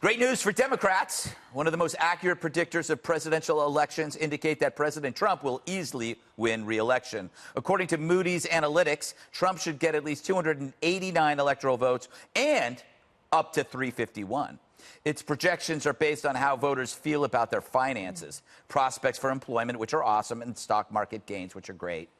Great news for Democrats. One of the most accurate predictors of presidential elections indicate that President Trump will easily win re-election. According to Moody's Analytics, Trump should get at least 289 electoral votes and up to 351. Its projections are based on how voters feel about their finances, prospects for employment, which are awesome, and stock market gains, which are great.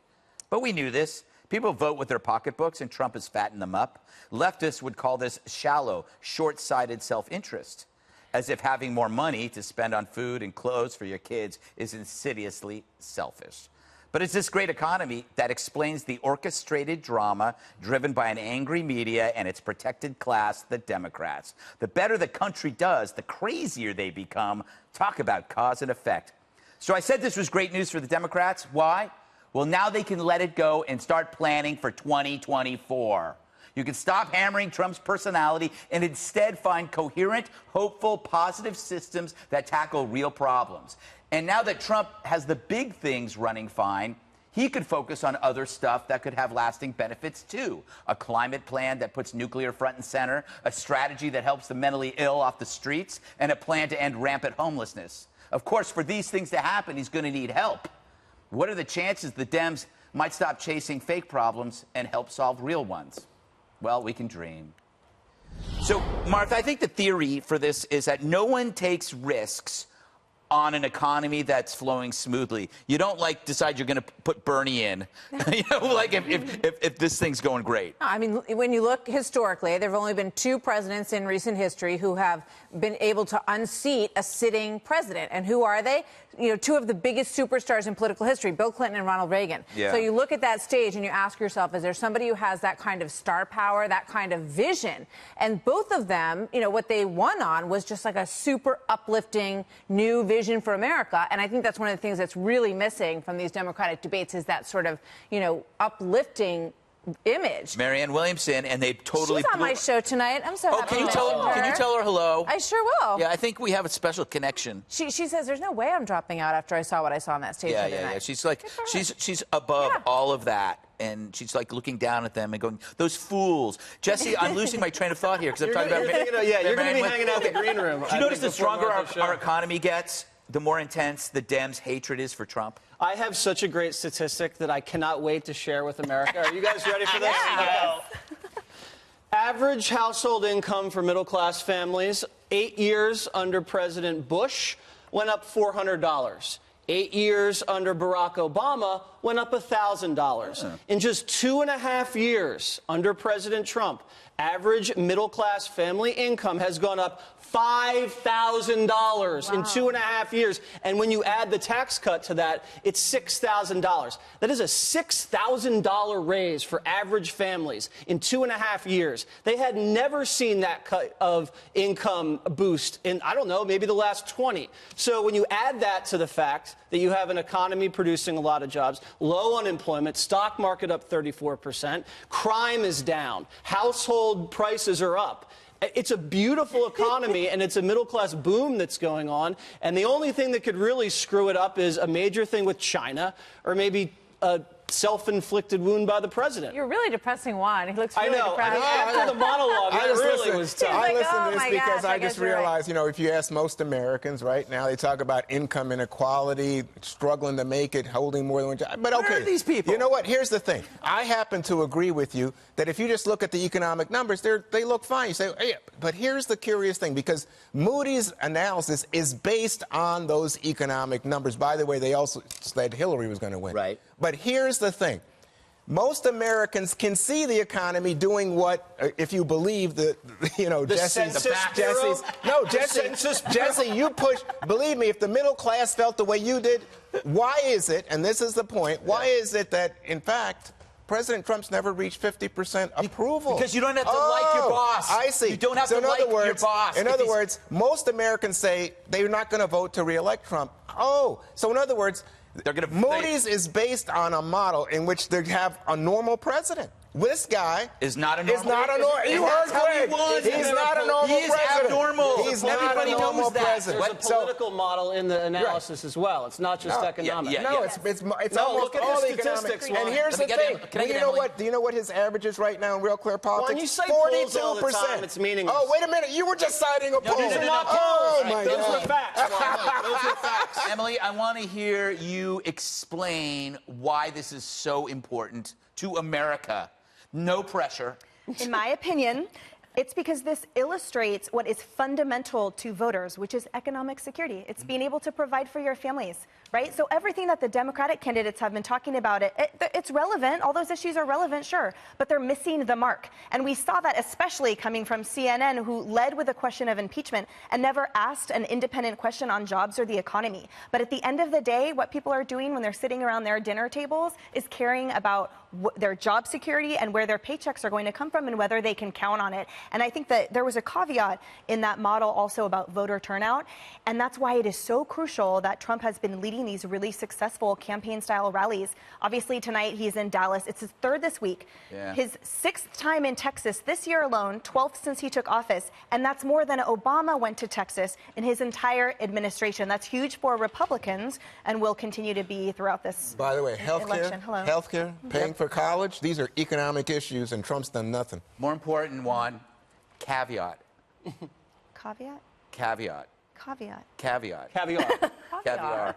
But we knew this. People vote with their pocketbooks, and Trump has fattened them up. Leftists would call this shallow, short-sighted self-interest, as if having more money to spend on food and clothes for your kids is insidiously selfish. But it's this great economy that explains the orchestrated drama driven by an angry media and its protected class, the Democrats. The better the country does, the crazier they become. Talk about cause and effect. So I said this was great news for the Democrats. Why? Well, now they can let it go and start planning for 2024. You can stop hammering Trump's personality and instead find coherent, hopeful, positive systems that tackle real problems. And now that Trump has the big things running fine, he could focus on other stuff that could have lasting benefits, too. A climate plan that puts nuclear front and center, a strategy that helps the mentally ill off the streets, and a plan to end rampant homelessness. Of course, for these things to happen, he's going to need help. What are the chances the Dems might stop chasing fake problems and help solve real ones? Well, we can dream. So, Martha, I think the theory for this is that no one takes risks on an economy that's flowing smoothly. You don't, decide you're going to put Bernie in, if this thing's going great. I mean, when you look historically, there have only been two presidents in recent history who have been able to unseat a sitting president. And who are they? You know, two of the biggest superstars in political history, Bill Clinton and Ronald Reagan. Yeah. So you look at that stage and you ask yourself, is there somebody who has that kind of star power, that kind of vision? And both of them, what they won on was just like a super uplifting new vision for America. And I think that's one of the things that's really missing from these Democratic debates is that sort of, uplifting image. Marianne Williamson, and they totally... She's on my show tonight. I'm so happy can you tell her hello? I sure will. Yeah, I think we have a special connection. She says there's no way I'm dropping out after I saw what I saw on that stage the other night. Yeah. She's above all of that. And she's looking down at them and going, those fools. Jesse, I'm losing my train of thought here because I'm talking about... You're going to be hanging out in the green room. Do you notice the stronger our economy gets, the more intense the Dems' hatred is for Trump? I have such a great statistic that I cannot wait to share with America. Are you guys ready for this? Yeah. Average household income for middle-class families, 8 years under President Bush, went up $400. 8 years under Barack Obama went up $1,000. In just 2.5 years under President Trump, average middle-class family income has gone up $5,000 in 2.5 years. And when you add the tax cut to that, it's $6,000. That is a $6,000 raise for average families in 2.5 years. They had never seen that cut of income boost in, I don't know, maybe the last 20. So when you add that to the fact that you have an economy producing a lot of jobs, low unemployment, stock market up 34%, crime is down, household prices are up. It's a beautiful economy, and it's a middle-class boom that's going on. And the only thing that could really screw it up is a major thing with China, or maybe a self-inflicted wound by the president. You're really depressing Juan. He looks really depressed. I know. After the monologue, it really was tough. I listen oh to this my because gosh, I just realized, if you ask most Americans right now, they talk about income inequality, struggling to make it, holding more than one job. But okay, where are these people? You know what? Here's the thing. I happen to agree with you that if you just look at the economic numbers, they look fine. You say, hey, but here's the curious thing, because Moody's analysis is based on those economic numbers. By the way, they also said Hillary was going to win. Right. But here's the thing. Most Americans can see the economy doing what, if you believe Jesse, you push. Believe me, if the middle class felt the way you did, why is it, and this is the point, why is it that, in fact, President Trump's never reached 50% approval? Because you don't have to like your boss. I see. You don't have to like your boss. In other words, most Americans say they're not going to vote to re-elect Trump. So in other words, Moody's is based on a model in which they have a normal president. This guy is not a normal. You heard Greg. He's not a normal president. He is abnormal. He's not everybody a knows normal that. president. There's a political model in the analysis as well. It's not just economic. No, it's No, almost look at all the economic. statistics, And Juan. here's the Let me get thing. him. Can I get Emily? Do you know what his average is right now in Real Clear Politics? When you say polls all the time, it's meaningless. Oh, wait a minute. You were just citing a poll. These are not polls. Oh, my Those God. were facts. Juan. Those were facts. Emily, I want to hear you explain why this is so important to America. No pressure. In my opinion, it's because this illustrates what is fundamental to voters, which is economic security. It's being able to provide for your families, right? So everything that the Democratic candidates have been talking about, it's relevant. All those issues are relevant, sure, but they're missing the mark. And we saw that especially coming from CNN, who led with a question of impeachment and never asked an independent question on jobs or the economy. But at the end of the day, what people are doing when they're sitting around their dinner tables is caring about their job security and where their paychecks are going to come from and whether they can count on it. And I think that there was a caveat in that model also about voter turnout. And that's why it is so crucial that Trump has been leading these really successful campaign-style rallies. Obviously, tonight he's in Dallas. It's his third this week. Yeah. His 6th time in Texas this year alone, 12th since he took office. And that's more than Obama went to Texas in his entire administration. That's huge for Republicans and will continue to be throughout this By the way, election. Hello. healthcare, paying for college, these are economic issues, and Trump's done nothing. More important, Juan, caveat. Caveat? Caveat. Caveat. Caviar. Caviar. Caviar.